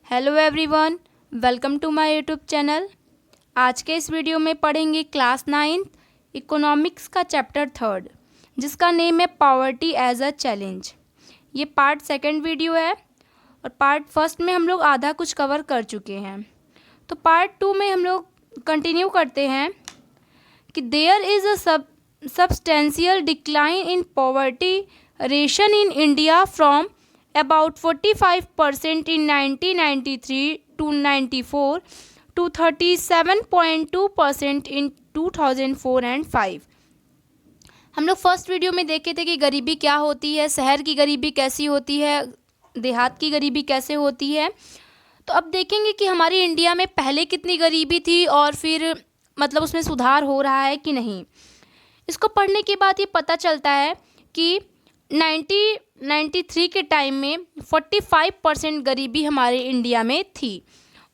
Hello everyone, welcome to my YouTube channel. आज के इस वीडियो में पढ़ेंगे क्लास 9 इकोनॉमिक्स का चैप्टर 3 जिसका नेम है पॉवर्टी एज अ चैलेंज। ये पार्ट 2 वीडियो है और पार्ट 1 में हम लोग आधा कुछ कवर कर चुके हैं। तो पार्ट 2 में हम लोग कंटिन्यू करते हैं कि there is a substantial decline in poverty ration in India from about 45% in 1993 to 94 to 37.2% in 2004 and 5। हम लोग फर्स्ट वीडियो में देखे थे कि गरीबी क्या होती है, शहर की गरीबी कैसी होती है, देहात की गरीबी कैसे होती है। तो अब देखेंगे कि हमारी इंडिया में पहले कितनी गरीबी थी और फिर मतलब उसमें सुधार हो रहा है कि नहीं। इसको पढ़ने के बाद ये पता चलता है कि 1993 के टाइम में 45% गरीबी हमारे इंडिया में थी।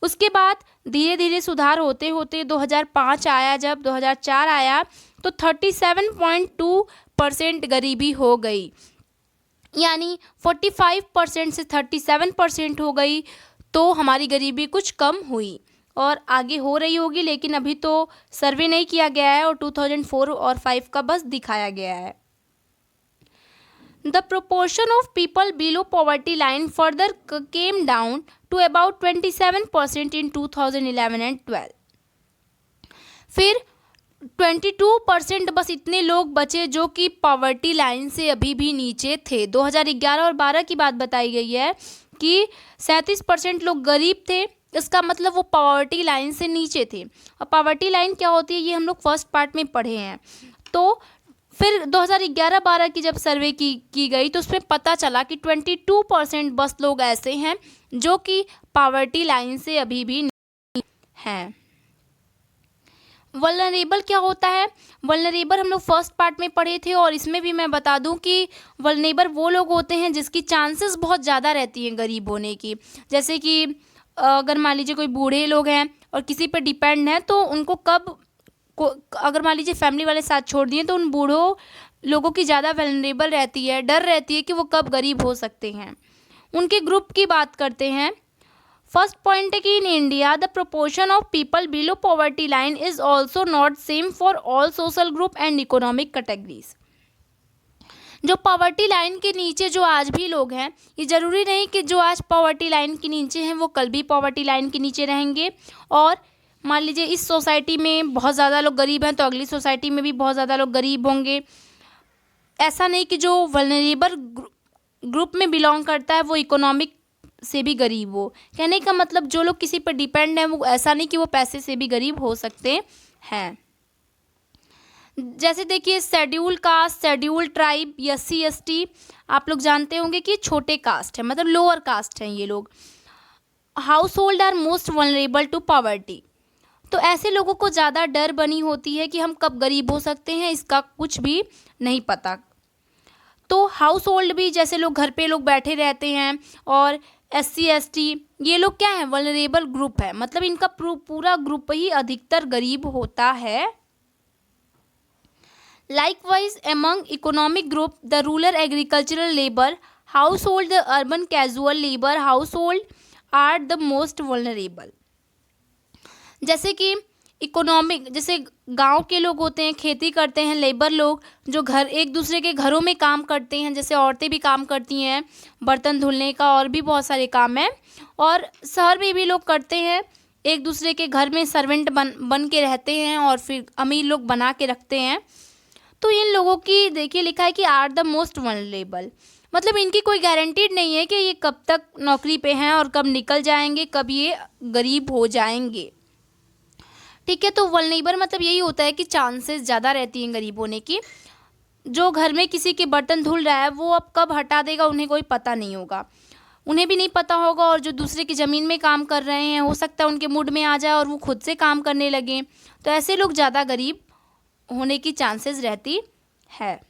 उसके बाद धीरे धीरे सुधार होते होते 2005 आया, जब 2004 आया तो 37.2% गरीबी हो गई, यानी 45% से 37% हो गई। तो हमारी गरीबी कुछ कम हुई और आगे हो रही होगी, लेकिन अभी तो सर्वे नहीं किया गया है और 2004 और 5 का बस दिखाया गया है। The proportion of people below poverty line further came down to about 27% in 2011 and 12। फिर 22% बस इतने लोग बचे जो कि पॉवर्टी लाइन से अभी भी नीचे थे। 2011 और 12 की बात बताई गई है कि 37% लोग गरीब थे, इसका मतलब वो पॉवर्टी लाइन से नीचे थे। और पॉवर्टी लाइन क्या होती है ये हम लोग फर्स्ट पार्ट में पढ़े हैं। तो फिर 2011-12 की जब सर्वे की गई तो उसमें पता चला कि 22% बस लोग ऐसे हैं जो कि पॉवर्टी लाइन से अभी भी नहीं हैं। वल्नरेबल क्या होता है? वल्नरेबल हम लोग फर्स्ट पार्ट में पढ़े थे और इसमें भी मैं बता दूं कि वल्नरेबल वो लोग होते हैं जिसकी चांसेस बहुत ज़्यादा रहती हैं गरीब होने की। जैसे कि अगर मान लीजिए कोई बूढ़े लोग हैं और किसी पर डिपेंड हैं तो उनको अगर मान लीजिए फैमिली वाले साथ छोड़ दिए तो उन बूढ़ों लोगों की ज़्यादा वल्नरेबल रहती है, डर रहती है कि वो कब गरीब हो सकते हैं। उनके ग्रुप की बात करते हैं। फर्स्ट पॉइंट है कि in India the proportion of people below poverty line is also not same for all social group and economic categories. जो पॉवर्टी लाइन के नीचे जो आज भी लोग हैं, ये ज़रूरी नहीं कि जो आज पॉवर्टी लाइन के नीचे हैं वो कल भी पॉवर्टी लाइन के नीचे रहेंगे। और मान लीजिए इस सोसाइटी में बहुत ज़्यादा लोग गरीब हैं तो अगली सोसाइटी में भी बहुत ज़्यादा लोग गरीब होंगे। ऐसा नहीं कि जो वल्नरेबल ग्रुप में बिलोंग करता है वो इकोनॉमिक से भी गरीब हो। कहने का मतलब जो लोग किसी पर डिपेंड हैं वो ऐसा नहीं कि वो पैसे से भी गरीब हो सकते हैं। जैसे देखिए schedule caste, schedule tribe, SC ST आप लोग जानते होंगे कि छोटे कास्ट है, मतलब लोअर कास्ट हैं ये लोग। Household are most vulnerable to poverty. तो ऐसे लोगों को ज़्यादा डर बनी होती है कि हम कब गरीब हो सकते हैं, इसका कुछ भी नहीं पता। तो हाउस होल्ड भी जैसे लोग घर पे लोग बैठे रहते हैं और SC ST ये लोग क्या है, वल्नरेबल ग्रुप है, मतलब इनका पूरा ग्रुप ही अधिकतर गरीब होता है। Likewise, among economic group, the rural agricultural labor household, the urban casual labor household are the most vulnerable। जैसे कि इकोनॉमिक, जैसे गांव के लोग होते हैं, खेती करते हैं, लेबर लोग जो घर एक दूसरे के घरों में काम करते हैं, जैसे औरतें भी काम करती हैं, बर्तन धुलने का और भी बहुत सारे काम हैं। और शहर में भी लोग करते हैं, एक दूसरे के घर में सर्वेंट बन के रहते हैं और फिर अमीर लोग बना के रखते हैं। तो इन लोगों की देखिए लिखा है कि आर द मोस्ट वल्नरेबल, मतलब इनकी कोई गारंटीड नहीं है कि ये कब तक नौकरी पे हैं और कब निकल जाएंगे, कब ये गरीब हो जाएंगे। ठीक है, तो वल्नरेबल मतलब यही होता है कि चांसेस ज़्यादा रहती हैं गरीब होने की। जो घर में किसी के बर्तन धुल रहा है वो अब कब हटा देगा उन्हें कोई पता नहीं होगा, उन्हें भी नहीं पता होगा। और जो दूसरे की ज़मीन में काम कर रहे हैं हो सकता है उनके मूड में आ जाए और वो खुद से काम करने लगें। तो ऐसे लोग ज़्यादा गरीब होने की चांसेस रहती है।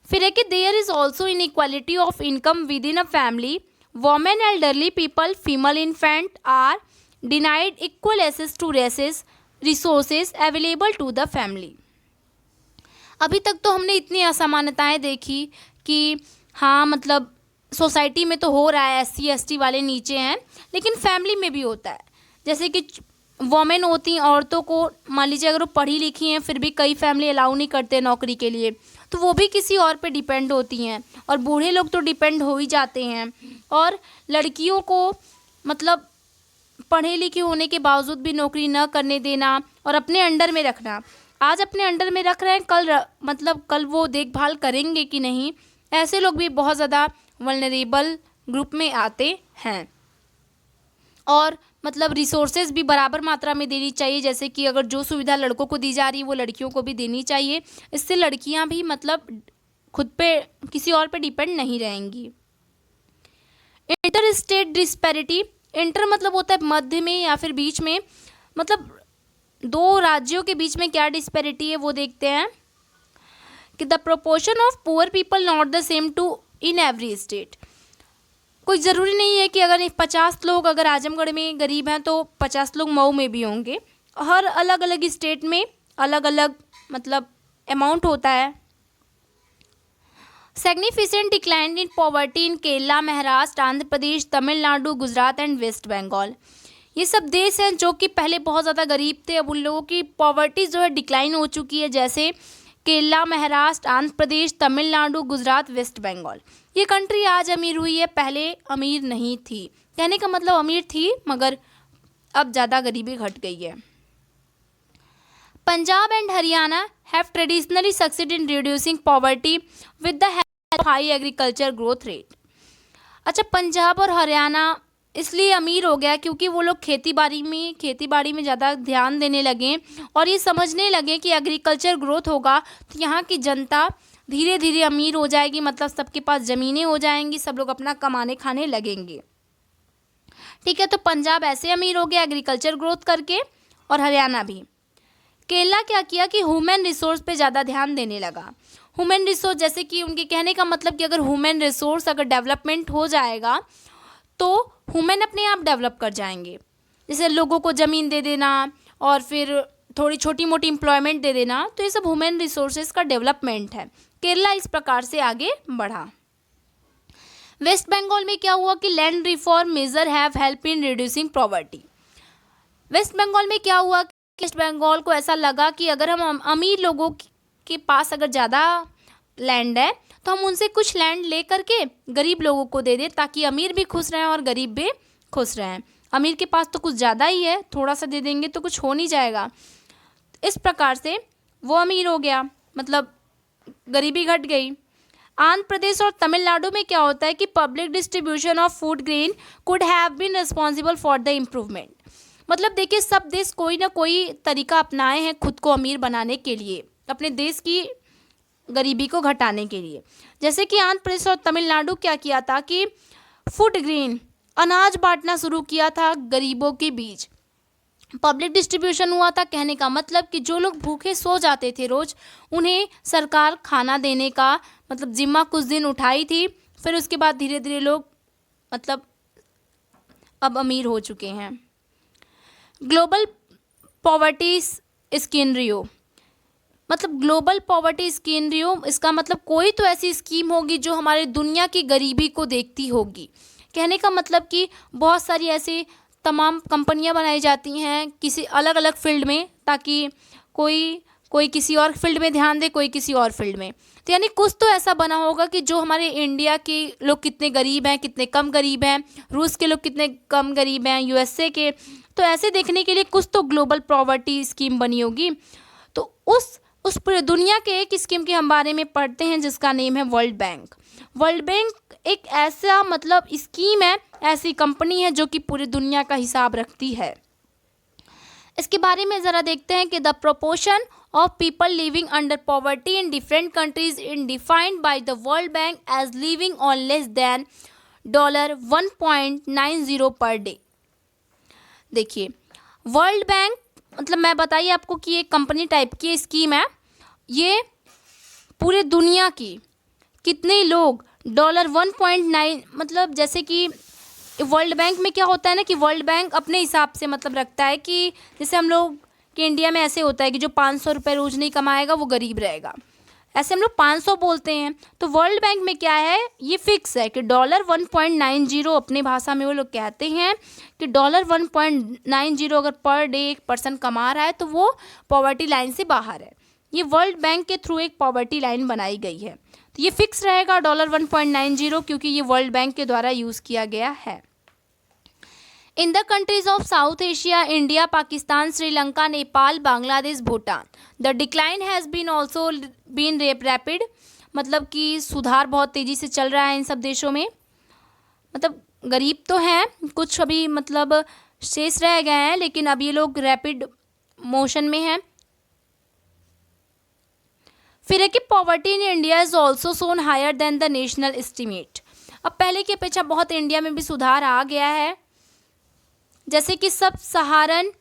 फिर है कि there is also inequality of income within a family. Women, elderly people, female infant are denied equal access to resources available to the family. अभी तक तो हमने इतनी असमानताएं देखी कि हाँ मतलब सोसाइटी में तो हो रहा है, SC ST वाले नीचे हैं, लेकिन फैमिली में भी होता है। जैसे कि वोमेन होती हैं, औरतों को मान लीजिए अगर वो पढ़ी लिखी हैं फिर भी कई फैमिली अलाउ नहीं करते नौकरी के लिए, तो वो भी किसी और पे डिपेंड होती हैं। और बूढ़े लोग तो डिपेंड हो ही जाते हैं। और लड़कियों को मतलब पढ़े लिखे होने के बावजूद भी नौकरी न करने देना और अपने अंडर में रखना, आज अपने अंडर में रख रहे हैं, मतलब कल वो देखभाल करेंगे कि नहीं, ऐसे लोग भी बहुत ज़्यादा वल्नरेबल ग्रुप में आते हैं। और मतलब रिसोर्सेज भी बराबर मात्रा में देनी चाहिए, जैसे कि अगर जो सुविधा लड़कों को दी जा रही है वो लड़कियों को भी देनी चाहिए। इससे लड़कियां भी मतलब खुद पे किसी और पे डिपेंड नहीं रहेंगी। इंटर स्टेट डिस्पैरिटी, इंटर मतलब होता है मध्य में या फिर बीच में, मतलब दो राज्यों के बीच में क्या डिस्पैरिटी है वो देखते हैं कि the proportion of poor people not the same to in every state. कोई ज़रूरी नहीं है कि अगर 50 लोग अगर आजमगढ़ में गरीब हैं तो 50 लोग मऊ में भी होंगे। हर अलग अलग स्टेट में अलग अलग मतलब अमाउंट होता है। Significant decline in poverty in Kerala, Maharashtra, Andhra Pradesh, Tamil Nadu, Gujarat and West Bengal. ये सब देश हैं जो कि पहले बहुत ज़्यादा गरीब थे, अब उन लोगों की पॉवर्टी जो है डिक्लाइन हो चुकी है। जैसे केरला, महाराष्ट्र, आंध्र प्रदेश, तमिलनाडु, गुजरात, वेस्ट बंगाल। ये कंट्री आज अमीर हुई है, पहले अमीर नहीं थी। कहने का मतलब अमीर थी मगर अब ज़्यादा गरीबी घट गई है। Punjab and Haryana have traditionally succeed in reducing poverty with the help of high agriculture growth rate. अच्छा, पंजाब और हरियाणा इसलिए अमीर हो गया क्योंकि वो लोग खेती बाड़ी में ज़्यादा ध्यान देने लगे और ये समझने लगे कि एग्रीकल्चर ग्रोथ होगा तो यहाँ की जनता धीरे धीरे अमीर हो जाएगी, मतलब सबके पास ज़मीनें हो जाएंगी, सब लोग अपना कमाने खाने लगेंगे। ठीक है, तो पंजाब ऐसे अमीर हो गया एग्रीकल्चर ग्रोथ करके, और हरियाणा भी। केरला क्या किया कि ह्यूमन रिसोर्स पे ज़्यादा ध्यान देने लगा। ह्यूमन रिसोर्स जैसे कि उनके कहने का मतलब कि अगर ह्यूमन रिसोर्स अगर डेवलपमेंट हो जाएगा तो ह्यूमन अपने आप डेवलप कर जाएंगे। जैसे लोगों को ज़मीन दे देना और फिर थोड़ी छोटी मोटी एम्प्लॉयमेंट दे देना, तो ये सब ह्यूमन रिसोर्सेज का डेवलपमेंट है। केरला इस प्रकार से आगे बढ़ा। वेस्ट बंगाल में क्या हुआ कि land reform major have help in reducing poverty. West Bengal में क्या हुआ कि वेस्ट बंगाल को ऐसा लगा कि अगर हम अमीर लोगों के पास अगर ज़्यादा लैंड है तो हम उनसे कुछ लैंड ले करके गरीब लोगों को दे दें ताकि अमीर भी खुश रहें और गरीब भी खुश रहें। अमीर के पास तो कुछ ज़्यादा ही है, थोड़ा सा दे देंगे तो कुछ हो नहीं जाएगा। इस प्रकार से वो अमीर हो गया, मतलब गरीबी घट गई। आंध्र प्रदेश और तमिलनाडु में क्या होता है कि public distribution of food grain could have been responsible for the improvement. मतलब देखिए, सब देश कोई ना कोई तरीका अपनाए हैं खुद को अमीर बनाने के लिए, अपने देश की गरीबी को घटाने के लिए। जैसे कि आंध्र प्रदेश और तमिलनाडु क्या किया था कि फूड ग्रेन अनाज बांटना शुरू किया था गरीबों के बीच। पब्लिक डिस्ट्रीब्यूशन हुआ था, कहने का मतलब कि जो लोग भूखे सो जाते थे रोज़, उन्हें सरकार खाना देने का मतलब जिम्मा कुछ दिन उठाई थी। फिर उसके बाद धीरे धीरे लोग मतलब अब अमीर हो चुके हैं। ग्लोबल पॉवर्टी स्कीनरियो, मतलब ग्लोबल पॉवर्टी स्कीनरियो, इसका मतलब कोई तो ऐसी स्कीम होगी जो हमारे दुनिया की गरीबी को देखती होगी। कहने का मतलब कि बहुत सारी ऐसी तमाम कंपनियां बनाई जाती हैं किसी अलग अलग फील्ड में, ताकि कोई किसी और फील्ड में ध्यान दे, कोई किसी और फील्ड में। तो यानी कुछ तो ऐसा बना होगा कि जो हमारे इंडिया के लोग कितने गरीब हैं, कितने कम गरीब हैं, रूस के लोग कितने कम गरीब हैं, USA के, तो ऐसे देखने के लिए कुछ तो ग्लोबल पॉवर्टी स्कीम बनी होगी। तो उस पूरे दुनिया के एक स्कीम के हम बारे में पढ़ते हैं जिसका नेम है वर्ल्ड बैंक। वर्ल्ड बैंक एक ऐसा मतलब स्कीम है, ऐसी कंपनी है जो कि पूरी दुनिया का हिसाब रखती है। इसके बारे में ज़रा देखते हैं कि the proportion of people living under poverty in different countries in defined by the World Bank as living on less than $1.90 per day. देखिए, वर्ल्ड बैंक मतलब मैं बताइए आपको कि ये कंपनी टाइप की स्कीम है। ये पूरे दुनिया की कितने लोग $1.9 मतलब जैसे कि वर्ल्ड बैंक में क्या होता है ना कि वर्ल्ड बैंक अपने हिसाब से मतलब रखता है कि जैसे हम लोग कि इंडिया में ऐसे होता है कि जो 500 रुपये रोज़ नहीं कमाएगा वो गरीब रहेगा। ऐसे हम लोग 500 बोलते हैं। तो वर्ल्ड बैंक में क्या है, ये फिक्स है कि $1.90 अपने भाषा में वो लोग कहते हैं कि $1.90 अगर पर डे एक पर्सन कमा रहा है तो वो पॉवर्टी लाइन से बाहर है। ये वर्ल्ड बैंक के थ्रू एक पॉवर्टी लाइन बनाई गई है, तो ये फिक्स रहेगा $1.90 क्योंकि ये वर्ल्ड बैंक के द्वारा यूज़ किया गया है। In the countries of South Asia, India, Pakistan, Sri Lanka, Nepal, Bangladesh, Bhutan, the decline has been also been rapid, मतलब कि सुधार बहुत तेज़ी से चल रहा है इन सब देशों में। मतलब गरीब तो हैं, कुछ अभी मतलब शेष रह गए हैं, लेकिन अब ये लोग रैपिड मोशन में हैं। फिर है कि poverty in India is also shown higher than the national estimate. अब पहले की अपेक्षा बहुत इंडिया में भी सुधार आ गया है। जैसे कि sub Saharan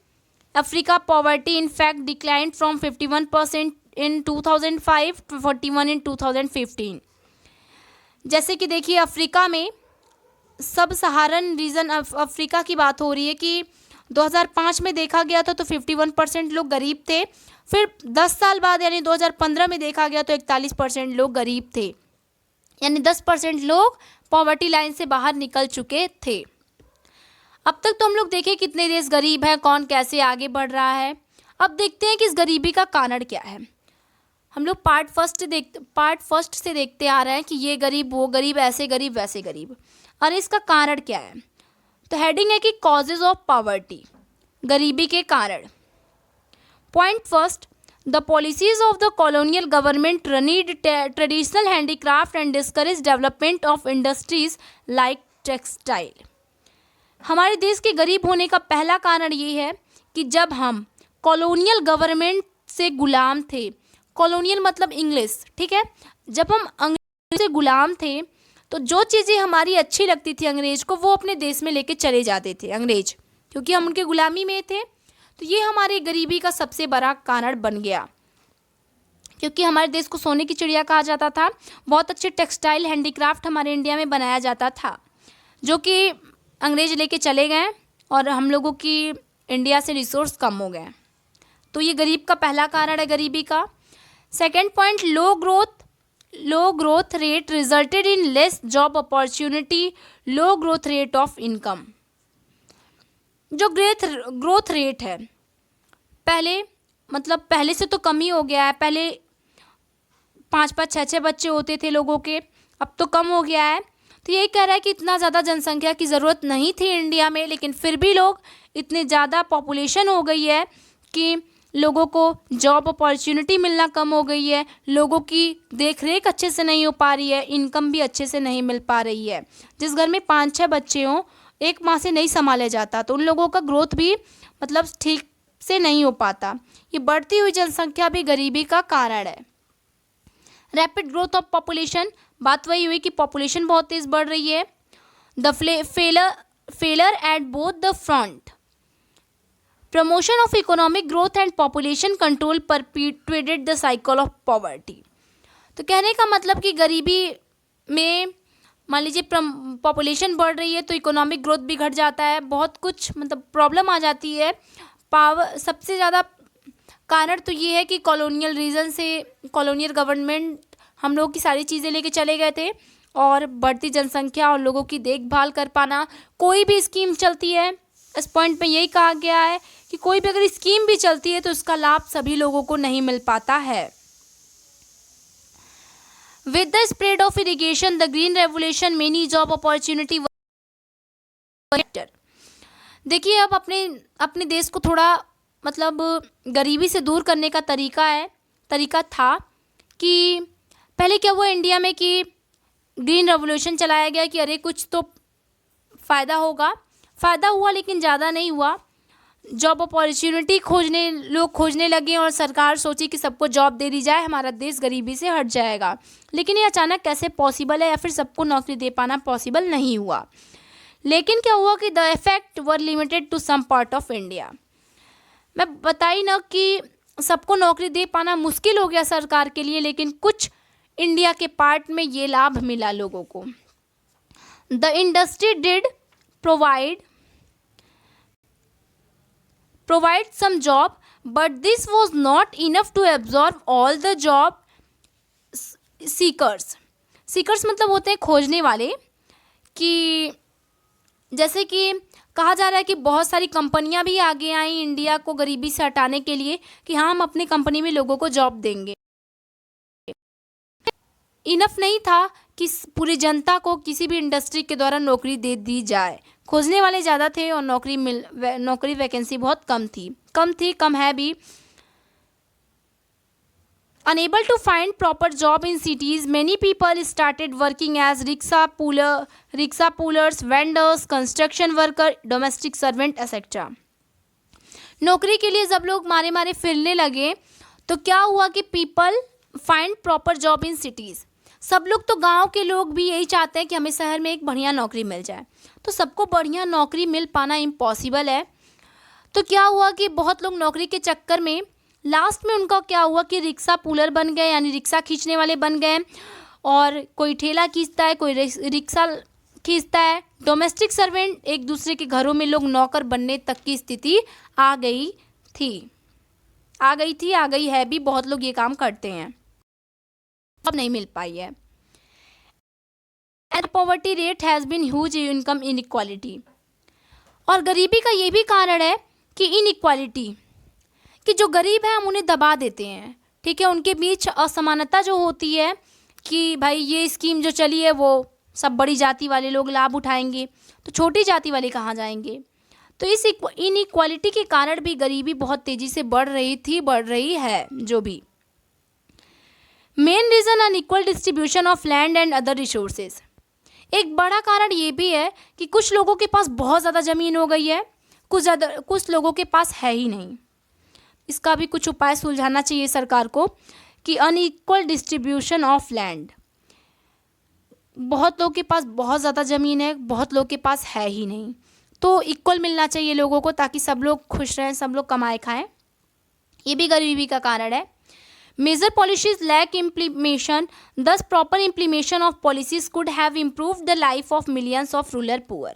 Africa poverty in fact decline from 51% in 2005 to 41 in 2015। जैसे कि देखिए अफ्रीका में सब सहारन रीजन अफ्रीका की बात हो रही है कि 2005 में देखा गया था तो 51% लोग गरीब थे। फिर 10 साल बाद यानी 2015 में देखा गया तो 41% लोग गरीब थे, यानी 10% लोग पॉवर्टी लाइन से बाहर निकल चुके थे। अब तक तो हम लोग देखें कितने देश गरीब हैं, कौन कैसे आगे बढ़ रहा है। अब देखते हैं कि इस गरीबी का कारण क्या है। हम लोग पार्ट फर्स्ट से देखते आ रहे हैं कि ये गरीब, वो गरीब, ऐसे गरीब, वैसे गरीब। और इसका कारण क्या है, तो हेडिंग है कि कॉजेज ऑफ पॉवर्टी, गरीबी के कारण। Point first, the policies of the colonial government ruined traditional handicraft and discourage development of industries like textile. हमारे देश के गरीब होने का पहला कारण ये है कि जब हम कॉलोनियल गवर्नमेंट से गुलाम थे, कॉलोनियल मतलब इंग्लिश, ठीक है, जब हम अंग्रेज से गुलाम थे तो जो चीज़ें हमारी अच्छी लगती थी अंग्रेज को, वो अपने देश में लेके चले जाते थे अंग्रेज, क्योंकि हम उनके गुलामी में थे। तो ये हमारी गरीबी का सबसे बड़ा कारण बन गया, क्योंकि हमारे देश को सोने की चिड़िया कहा जाता था। बहुत अच्छे टेक्सटाइल हैंडीक्राफ्ट हमारे इंडिया में बनाया जाता था, जो कि अंग्रेज लेके चले गए और हम लोगों की इंडिया से रिसोर्स कम हो गए। तो ये गरीब का पहला कारण है गरीबी का। Second point, low growth rate resulted in less job opportunity, low growth rate of income. जो ग्रोथ रेट है पहले से तो कम ही हो गया है। पहले 5-5, 6-6 बच्चे होते थे लोगों के, अब तो कम हो गया है। तो यही कह रहा है कि इतना ज़्यादा जनसंख्या की ज़रूरत नहीं थी इंडिया में, लेकिन फिर भी लोग इतने ज़्यादा पॉपुलेशन हो गई है कि लोगों को जॉब अपॉर्चुनिटी मिलना कम हो गई है, लोगों की देख रेख अच्छे से नहीं हो पा रही है, इनकम भी अच्छे से नहीं मिल पा रही है। जिस घर में 5-6 बच्चे हों, एक माँ से नहीं संभाला जाता, तो उन लोगों का ग्रोथ भी मतलब ठीक से नहीं हो पाता। ये बढ़ती हुई जनसंख्या भी गरीबी का कारण है। रैपिड ग्रोथ ऑफ पॉपुलेशन, बात वही हुई कि पॉपुलेशन बहुत तेज़ बढ़ रही है। The failure at both the front, promotion of economic growth and population control perpetuated the cycle of poverty. तो कहने का मतलब कि गरीबी में मान लीजिए पॉपुलेशन बढ़ रही है तो इकोनॉमिक ग्रोथ भी घट जाता है, बहुत कुछ मतलब प्रॉब्लम आ जाती है। सबसे ज़्यादा कारण तो ये है कि कॉलोनियल रीजन से कॉलोनियल गवर्नमेंट हम लोगों की सारी चीज़ें लेके चले गए थे, और बढ़ती जनसंख्या और लोगों की देखभाल कर पाना। कोई भी स्कीम चलती है, इस पॉइंट पे यही कहा गया है कि कोई भी अगर स्कीम भी चलती है तो इसका लाभ सभी लोगों को नहीं मिल पाता है। With the spread of irrigation, the green revolution, many job opportunity. देखिए अब अपने देश को थोड़ा मतलब गरीबी से दूर करने का तरीका था कि पहले क्या हुआ इंडिया में कि ग्रीन रेवोल्यूशन चलाया गया कि अरे कुछ तो फ़ायदा हुआ, लेकिन ज़्यादा नहीं हुआ। जॉब अपॉर्चुनिटी लोग खोजने लगे और सरकार सोची कि सबको जॉब दे दी जाए, हमारा देश गरीबी से हट जाएगा। लेकिन ये अचानक कैसे पॉसिबल है, या फिर सबको नौकरी दे पाना पॉसिबल नहीं हुआ। लेकिन क्या हुआ कि the effect were limited to some part of India. मैं बताई ना कि सबको नौकरी दे पाना मुश्किल हो गया सरकार के लिए, लेकिन कुछ इंडिया के पार्ट में ये लाभ मिला लोगों को। The industry did provide some job, but this was not enough to absorb all the job seekers मतलब होते हैं खोजने वाले, कि जैसे कि कहा जा रहा है कि बहुत सारी कंपनियां भी आगे आई इंडिया को गरीबी से हटाने के लिए, कि हाँ हम अपनी कंपनी में लोगों को जॉब देंगे। इनफ नहीं था कि पूरी जनता को किसी भी इंडस्ट्री के द्वारा नौकरी दे दी जाए। खोजने वाले ज़्यादा थे और नौकरी वैकेंसी बहुत कम है भी। Unable to find proper job in cities, many people started working as rickshaw pullers, vendors, construction worker, domestic servant, etc. नौकरी के लिए जब लोग मारे मारे फिरने लगे तो क्या हुआ कि people find proper job in cities. सब लोग तो गांव के लोग भी यही चाहते हैं कि हमें शहर में एक बढ़िया नौकरी मिल जाए, तो सबको बढ़िया नौकरी मिल पाना इम्पॉसिबल है। तो क्या हुआ कि बहुत लोग नौकरी के चक्कर में लास्ट में उनका क्या हुआ कि रिक्शा पुलर बन गए, यानी रिक्शा खींचने वाले बन गए, और कोई ठेला खींचता है, कोई रिक्शा खींचता है। डोमेस्टिक सर्वेंट, एक दूसरे के घरों में लोग नौकर बनने तक की स्थिति आ गई है भी। बहुत लोग ये काम करते हैं, अब नहीं मिल पाई है। And poverty rate has been huge income inequality. और गरीबी का ये भी कारण है कि इनइक्वालिटी, कि जो गरीब है हम उन्हें दबा देते हैं, ठीक है। उनके बीच असमानता जो होती है कि भाई ये स्कीम जो चली है वो सब बड़ी जाति वाले लोग लाभ उठाएंगे, तो छोटी जाति वाले कहाँ जाएंगे। तो इस इनइक्वालिटी के कारण भी गरीबी बहुत तेज़ी से बढ़ रही है। जो भी main reason unequal distribution of land and other resources. एक बड़ा कारण ये भी है कि कुछ लोगों के पास बहुत ज़्यादा ज़मीन हो गई है, कुछ लोगों के पास है ही नहीं। इसका भी कुछ उपाय सुलझाना चाहिए सरकार को कि अनइक्वल डिस्ट्रीब्यूशन ऑफ लैंड। बहुत लोगों के पास बहुत ज़्यादा ज़मीन है, बहुत लोगों के पास है ही नहीं, तो इक्वल मिलना चाहिए लोगों को, ताकि सब लोग खुश रहें, सब लोग कमाए खाएं। ये भी गरीबी का कारण है। मेजर पॉलिसीज लैक इम्प्लीमेशन, दस proper implementation of policies could have improved the life of millions of rural poor.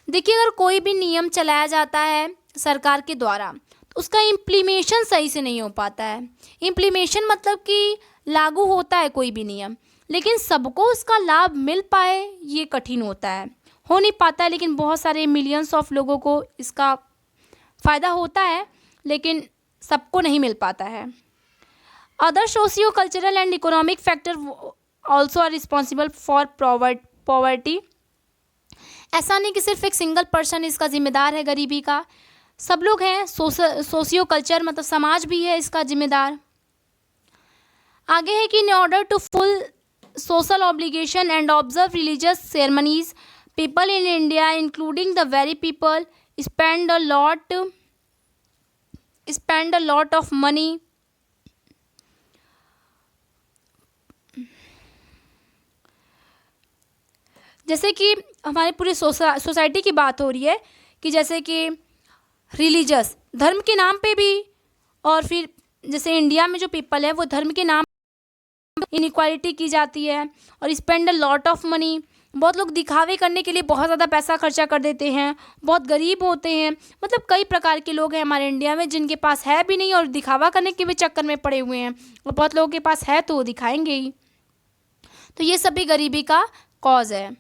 देखिए, अगर कोई भी नियम चलाया जाता है सरकार के द्वारा तो उसका इम्प्लीमेशन सही से नहीं हो पाता है। इम्प्लीमेशन मतलब कि लागू होता है कोई भी नियम, लेकिन सबको उसका लाभ मिल पाए ये कठिन होता है, हो नहीं पाता है। लेकिन बहुत सारे मिलियंस ऑफ लोगों को इसका फ़ायदा होता है, लेकिन सबको नहीं मिल पाता है। Other socio cultural and economic factor also are responsible for poverty. ऐसा नहीं कि सिर्फ एक सिंगल पर्सन इसका जिम्मेदार है गरीबी का, सब लोग हैं। सोशियो कल्चर मतलब समाज भी है इसका जिम्मेदार। आगे है कि in order to full social obligation and observe religious ceremonies, people in India including the very people spend a lot of money. जैसे कि हमारी पूरी सोसाइटी की बात हो रही है कि जैसे कि रिलीजियस धर्म के नाम पे भी, और फिर जैसे इंडिया में जो पीपल है वो धर्म के नाम इनइक्वालिटी की जाती है। और spend a lot of money, बहुत लोग दिखावे करने के लिए बहुत ज़्यादा पैसा खर्चा कर देते हैं, बहुत गरीब होते हैं। मतलब कई प्रकार के लोग हैं हमारे इंडिया में जिनके पास है भी नहीं और दिखावा करने के भी चक्कर में पड़े हुए हैं, और बहुत लोगों के पास है तो वो दिखाएंगे ही। तो ये सभी गरीबी का कॉज है।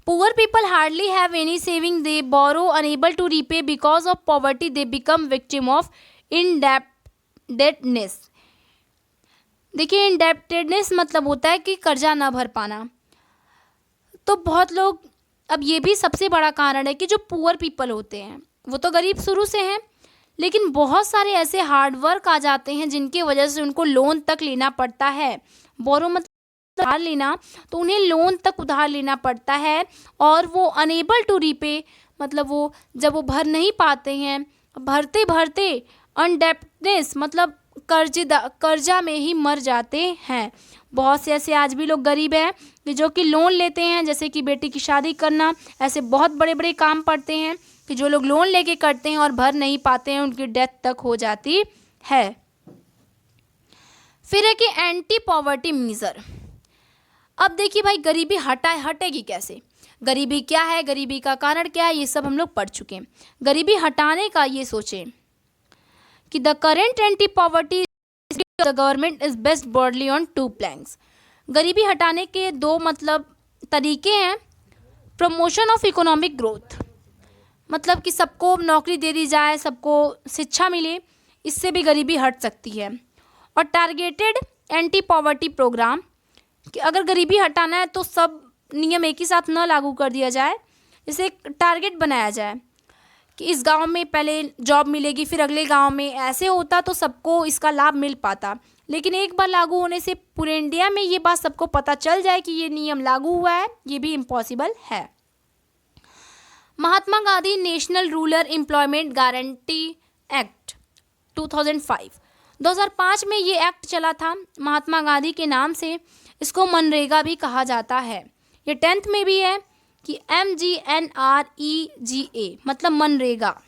Poor people hardly have any saving. They borrow, unable to repay because of poverty. They become victim of indebtedness. देखिए, indebtedness मतलब होता है कि कर्जा ना भर पाना। तो बहुत लोग, अब ये भी सबसे बड़ा कारण है कि जो पुअर पीपल होते हैं वो तो गरीब शुरू से हैं, लेकिन बहुत सारे ऐसे हार्ड वर्क आ जाते हैं जिनकी वजह से उनको लोन तक लेना पड़ता है। बोरो मतलब उधार लेना, तो उन्हें लोन तक उधार लेना पड़ता है, और वो अनेबल टू रीपे मतलब वो जब वो भर नहीं पाते हैं, भरते भरते अनडेप्टनेस मतलब कर्जा में ही मर जाते हैं। बहुत से ऐसे आज भी लोग गरीब हैं कि जो कि लोन लेते हैं, जैसे कि बेटी की शादी करना, ऐसे बहुत बड़े बड़े काम पड़ते हैं कि जो लोग लोन लेके करते हैं और भर नहीं पाते हैं, उनकी डेथ तक हो जाती है। फिर है कि एंटी पॉवर्टी मेजर। अब देखिए भाई, गरीबी हटेगी कैसे, गरीबी क्या है, गरीबी का कारण क्या है, ये सब हम लोग पढ़ चुके हैं। गरीबी हटाने का ये सोचें कि the current anti poverty the government is based broadly on two planks. गरीबी हटाने के दो मतलब तरीके हैं। प्रमोशन ऑफ इकोनॉमिक ग्रोथ, मतलब कि सबको नौकरी दे दी जाए, सबको शिक्षा मिले, इससे भी गरीबी हट सकती है। और टारगेटेड एंटी पॉवर्टी प्रोग्राम, कि अगर गरीबी हटाना है तो सब नियम एक ही साथ न लागू कर दिया जाए, इसे एक टारगेट बनाया जाए कि इस गांव में पहले जॉब मिलेगी, फिर अगले गांव में, ऐसे होता तो सबको इसका लाभ मिल पाता। लेकिन एक बार लागू होने से पूरे इंडिया में ये बात सबको पता चल जाए कि ये नियम लागू हुआ है, ये भी इम्पॉसिबल है। Mahatma Gandhi national rural employment guarantee act 2005 में ये एक्ट चला था महात्मा गांधी के नाम से। इसको मनरेगा भी कहा जाता है। ये 10th में भी है कि MGNREGA मतलब मनरेगा।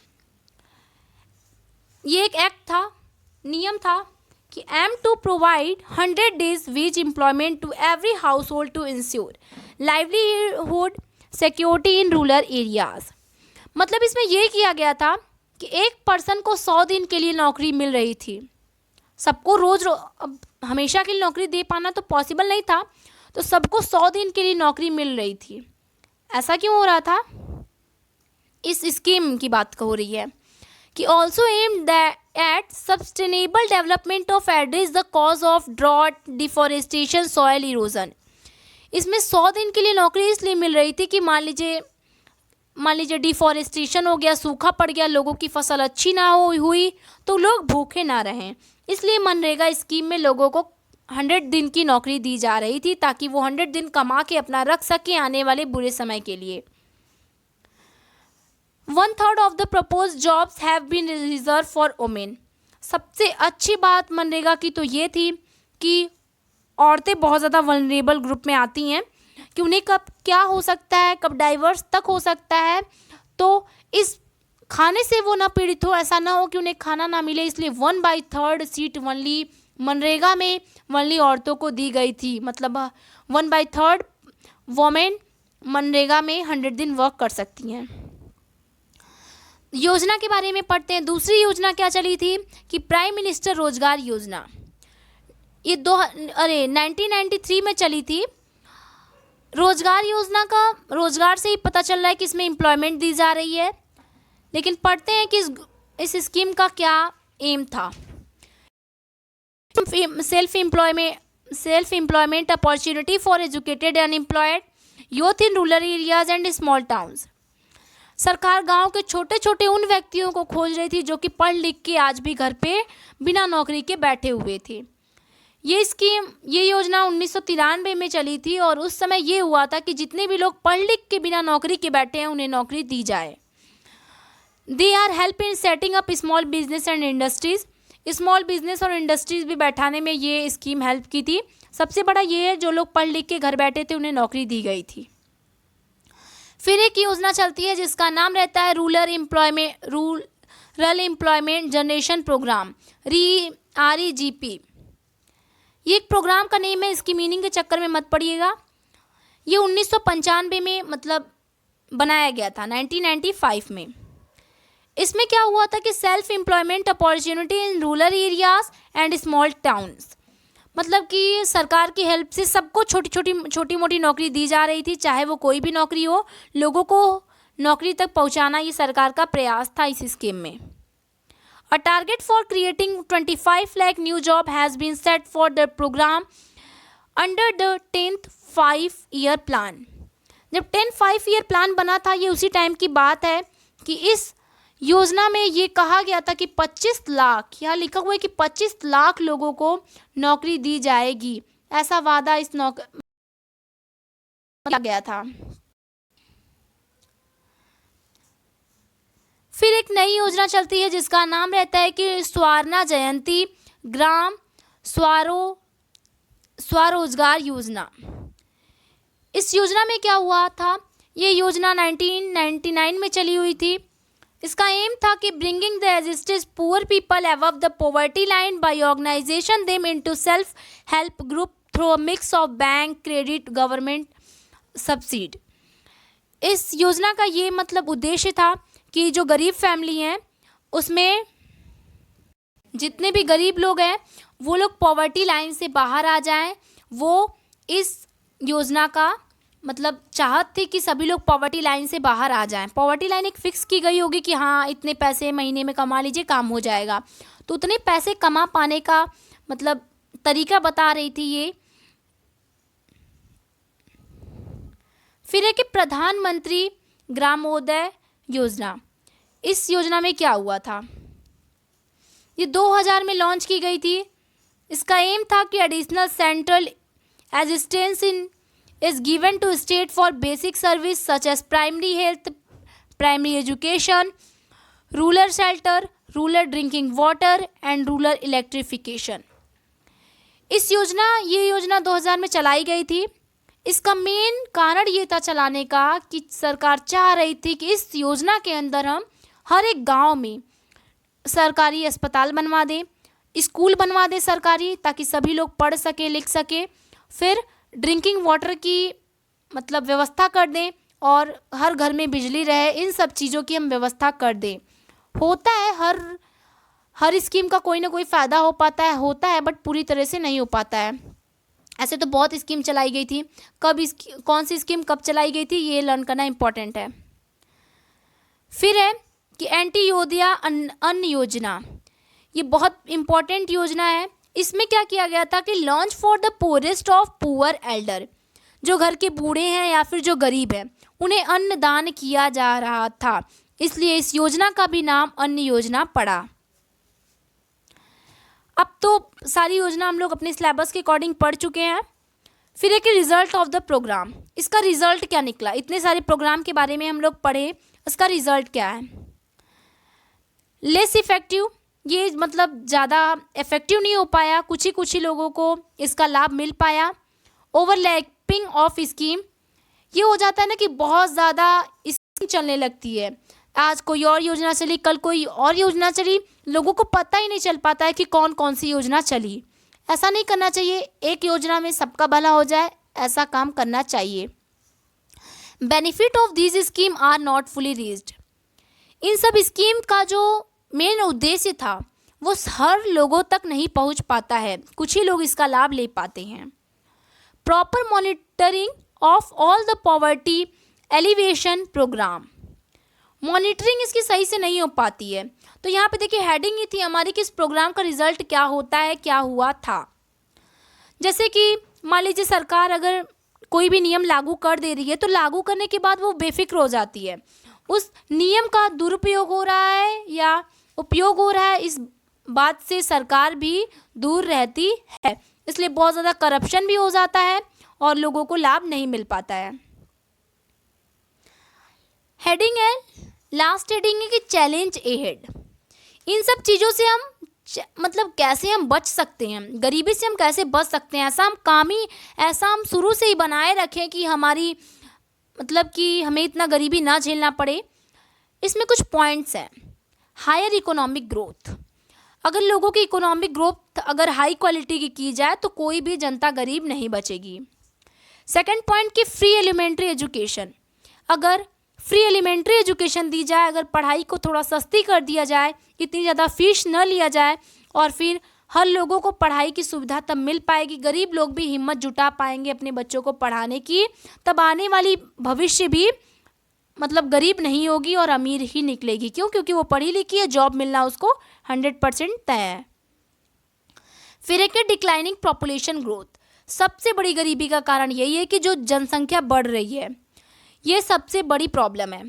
ये एक एक्ट था, नियम था कि aim to provide 100 days wage employment to every household to ensure livelihood security in rural areas. मतलब इसमें यह किया गया था कि एक पर्सन को 100 दिन के लिए नौकरी मिल रही थी। सबको रोज अब हमेशा के लिए नौकरी दे पाना तो पॉसिबल नहीं था, तो सबको 100 दिन के लिए नौकरी मिल रही थी। ऐसा क्यों हो रहा था? इस स्कीम की बात हो रही है कि also aimed at sustainable development of address the cause of drought, deforestation, soil erosion. इसमें 100 दिन के लिए नौकरी इसलिए मिल रही थी कि मान लीजिए डिफॉरेस्टेशन हो गया, सूखा पड़ गया, लोगों की फसल अच्छी ना हुई तो लोग भूखे ना रहें। इसलिए मनरेगा स्कीम में लोगों को 100 दिन की नौकरी दी जा रही थी ताकि वो 100 दिन कमा के अपना रख सकें आने वाले बुरे समय के लिए। 1/3 of the propose jobs have been reserve for women. सबसे अच्छी बात मनरेगा की तो ये थी कि औरतें बहुत ज़्यादा वल्नरेबल ग्रुप में आती हैं कि उन्हें कब क्या हो सकता है, कब डाइवर्स तक हो सकता है, तो इस खाने से वो ना पीड़ित हो, ऐसा ना हो कि उन्हें खाना ना मिले। इसलिए 1/3 सीट वनली मनरेगा में वनली औरतों को दी गई थी। मतलब 1/3 वोमेन मनरेगा में 100 दिन वर्क कर सकती हैं। योजना के बारे में पढ़ते हैं। दूसरी योजना क्या चली थी कि प्राइम मिनिस्टर रोजगार योजना। ये 1993 में चली थी। रोजगार योजना का रोजगार से ही पता चल रहा है कि इसमें एम्प्लॉयमेंट दी जा रही है। लेकिन पढ़ते हैं कि इस स्कीम का क्या एम था। Self employment opportunity for educated unemployed youth in rural areas and small towns. सरकार गांव के छोटे छोटे उन व्यक्तियों को खोज रही थी जो कि पढ़ लिख के आज भी घर पे बिना नौकरी के बैठे हुए थे। ये योजना 1993 में चली थी और उस समय ये हुआ था कि जितने भी लोग पढ़ लिख के बिना नौकरी के बैठे हैं उन्हें नौकरी दी जाए। They are help in setting up small business and industries. Small business और इंडस्ट्रीज भी बैठाने में ये स्कीम हेल्प की थी। सबसे बड़ा ये है जो लोग पढ़ लिख के घर बैठे थे उन्हें नौकरी दी गई थी। फिर एक योजना चलती है जिसका नाम रहता है rural employment generation program, REGP। ये एक प्रोग्राम का नेम है, इसकी मीनिंग के चक्कर में मत पड़िएगा। ये 1995 में मतलब बनाया गया था, 1995 में। इसमें क्या हुआ था कि self employment opportunity in rural areas and small towns, मतलब कि सरकार की हेल्प से सबको छोटी मोटी नौकरी दी जा रही थी, चाहे वो कोई भी नौकरी हो। लोगों को नौकरी तक पहुंचाना ये सरकार का प्रयास था इस स्कीम में। A target for creating 25 lakh new job has been set for the program under the 10th 5-year plan। जब 10th 5-year plan बना था, ये उसी टाइम की बात है कि इस योजना में ये कहा गया था कि 25 लाख, यहाँ लिखा हुआ है कि 25 लाख लोगों को नौकरी दी जाएगी। ऐसा वादा इस नौकरी किया गया था। फिर एक नई योजना चलती है जिसका नाम रहता है कि स्वर्णा जयंती ग्राम स्वरोजगार योजना। इस योजना में क्या हुआ था, ये योजना 1999 में चली हुई थी। इसका एम था कि bringing the existed poor people above the poverty line by organisation them into self help group through a mix of bank credit government subsidy. इस योजना का ये मतलब उद्देश्य था कि जो गरीब फैमिली हैं उसमें जितने भी गरीब लोग हैं वो लोग पॉवर्टी लाइन से बाहर आ जाएं। वो इस योजना का मतलब चाहत थी कि सभी लोग पॉवर्टी लाइन से बाहर आ जाएं। पॉवर्टी लाइन एक फिक्स की गई होगी कि हाँ इतने पैसे महीने में कमा लीजिए, काम हो जाएगा। तो उतने पैसे कमा पाने का मतलब तरीका बता रही थी ये। फिर है कि प्रधानमंत्री ग्रामोदय योजना, इस योजना में क्या हुआ था? ये 2000 में लॉन्च की गई थी। इसका एम था कि additional central assistance in is given to state for basic service such as primary health, primary education, rural shelter, rural drinking water and rural electrification। ये योजना 2000 में चलाई गई थी। इसका मेन कारण ये था चलाने का कि सरकार चाह रही थी कि इस योजना के अंदर हम हर एक गांव में सरकारी अस्पताल बनवा दें, स्कूल बनवा दें सरकारी, ताकि सभी लोग पढ़ सकें लिख सकें। फिर ड्रिंकिंग वाटर की मतलब व्यवस्था कर दें और हर घर में बिजली रहे, इन सब चीज़ों की हम व्यवस्था कर दें। होता है हर स्कीम का कोई ना कोई फ़ायदा हो पाता है, होता है, बट पूरी तरह से नहीं हो पाता है। ऐसे तो बहुत स्कीम चलाई गई थी। कौन सी स्कीम कब चलाई गई थी ये लर्न करना इम्पोर्टेंट है। फिर है कि एंटी योदिया अन्न योजना, ये बहुत इम्पोर्टेंट योजना है। इसमें क्या किया गया था कि launch for the poorest of poor Elder, जो घर के बूढ़े हैं या फिर जो गरीब हैं उन्हें अन्न दान किया जा रहा था, इसलिए इस योजना का भी नाम अन्न योजना पड़ा। अब तो सारी योजना हम लोग अपने सिलेबस के अकॉर्डिंग पढ़ चुके हैं। फिर एक रिजल्ट ऑफ द प्रोग्राम, इसका रिजल्ट क्या निकला? इतने सारे प्रोग्राम के बारे में हम लोग पढ़े, इसका रिजल्ट क्या है? लेस इफेक्टिव, ये मतलब ज़्यादा इफेक्टिव नहीं हो पाया, कुछ ही लोगों को इसका लाभ मिल पाया। ओवरलैपिंग ऑफ स्कीम, ये हो जाता है ना कि बहुत ज़्यादा स्कीम चलने लगती है। आज कोई और योजना चली, कल कोई और योजना चली, लोगों को पता ही नहीं चल पाता है कि कौन कौन सी योजना चली। ऐसा नहीं करना चाहिए, एक योजना में सबका भला हो जाए, ऐसा काम करना चाहिए। Benefit of this scheme are not fully reached, इन सब स्कीम का जो मेन उद्देश्य था वो हर लोगों तक नहीं पहुंच पाता है, कुछ ही लोग इसका लाभ ले पाते हैं। Proper monitoring of all the poverty alleviation programme, monitoring इसकी सही से नहीं हो पाती है। तो यहाँ पे देखिए हेडिंग ही थी हमारी कि इस प्रोग्राम का रिजल्ट क्या होता है, क्या हुआ था। जैसे कि मान लीजिए सरकार अगर कोई भी नियम लागू कर दे रही है तो लागू करने के बाद वो बेफिक्र हो जाती है, उस नियम का दुरुपयोग हो रहा है या उपयोग हो रहा है, इस बात से सरकार भी दूर रहती है। इसलिए बहुत ज़्यादा करप्शन भी हो जाता है और लोगों को लाभ नहीं मिल पाता है। हेडिंग है, लास्ट हेडिंग है कि चैलेंज अहेड, इन सब चीज़ों से हम मतलब कैसे हम बच सकते हैं, गरीबी से हम कैसे बच सकते हैं, ऐसा हम शुरू से ही बनाए रखें कि हमारी मतलब कि हमें इतना गरीबी ना झेलना पड़े। इसमें कुछ पॉइंट्स हैं। हायर इकोनॉमिक ग्रोथ, अगर लोगों की इकोनॉमिक ग्रोथ अगर हाई क्वालिटी की जाए तो कोई भी जनता गरीब नहीं बचेगी। सेकंड पॉइंट कि फ्री एलिमेंट्री एजुकेशन, अगर फ्री एलिमेंट्री एजुकेशन दी जाए, अगर पढ़ाई को थोड़ा सस्ती कर दिया जाए, इतनी ज़्यादा फीस न लिया जाए और फिर हर लोगों को पढ़ाई की सुविधा तब मिल पाएगी, गरीब लोग भी हिम्मत जुटा पाएंगे अपने बच्चों को पढ़ाने की, तब आने वाली भविष्य भी मतलब गरीब नहीं होगी और अमीर ही निकलेगी। क्यों? क्योंकि वो पढ़ी लिखी है, जॉब मिलना उसको 100% तय है। फिर एक डिक्लाइनिंग पॉपुलेशन ग्रोथ, सबसे बड़ी गरीबी का कारण यही है कि जो जनसंख्या बढ़ रही है, ये सबसे बड़ी प्रॉब्लम है।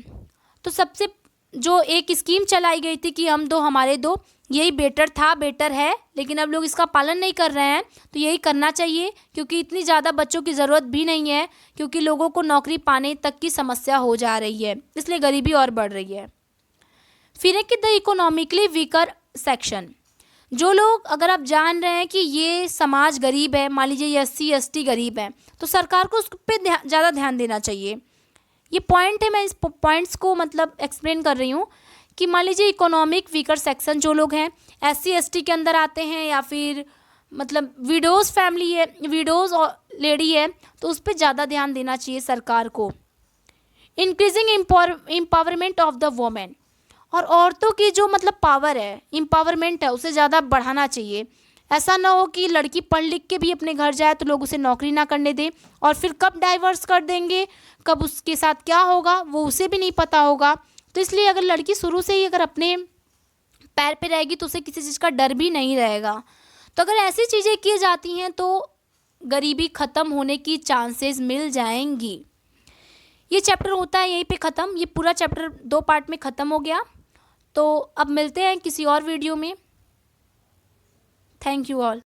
तो सबसे जो एक स्कीम चलाई गई थी कि हम दो हमारे दो, यही बेटर है, लेकिन अब लोग इसका पालन नहीं कर रहे हैं। तो यही करना चाहिए क्योंकि इतनी ज़्यादा बच्चों की ज़रूरत भी नहीं है, क्योंकि लोगों को नौकरी पाने तक की समस्या हो जा रही है, इसलिए गरीबी और बढ़ रही है। फिर है कि द इकोनॉमिकली वीकर सेक्शन, जो लोग अगर आप जान रहे हैं कि ये समाज गरीब है, मान लीजिए SC ST गरीब है, तो सरकार को उस पर ज़्यादा ध्यान देना चाहिए। ये पॉइंट है, मैं इस पॉइंट्स को मतलब एक्सप्लेन कर रही हूँ कि मान लीजिए इकोनॉमिक वीकर सेक्शन जो लोग हैं SC ST के अंदर आते हैं या फिर मतलब विडोज़ फैमिली है, विडोज़ और लेडी है, तो उस पर ज़्यादा ध्यान देना चाहिए सरकार को। Increasing empowerment of the women, और औरतों की जो मतलब पावर है, एम्पावरमेंट है, उसे ज़्यादा बढ़ाना चाहिए। ऐसा ना हो कि लड़की पढ़ लिख के भी अपने घर जाए तो लोग उसे नौकरी ना करने दें, और फिर कब डाइवर्स कर देंगे, कब उसके साथ क्या होगा वो उसे भी नहीं पता होगा। तो इसलिए अगर लड़की शुरू से ही अगर अपने पैर पे रहेगी तो उसे किसी चीज़ का डर भी नहीं रहेगा। तो अगर ऐसी चीज़ें की जाती हैं तो गरीबी ख़त्म होने की चांसेस मिल जाएंगी। ये चैप्टर होता है यहीं पे ख़त्म। ये पूरा चैप्टर 2 पार्ट में ख़त्म हो गया। तो अब मिलते हैं किसी और वीडियो में। Thank you all.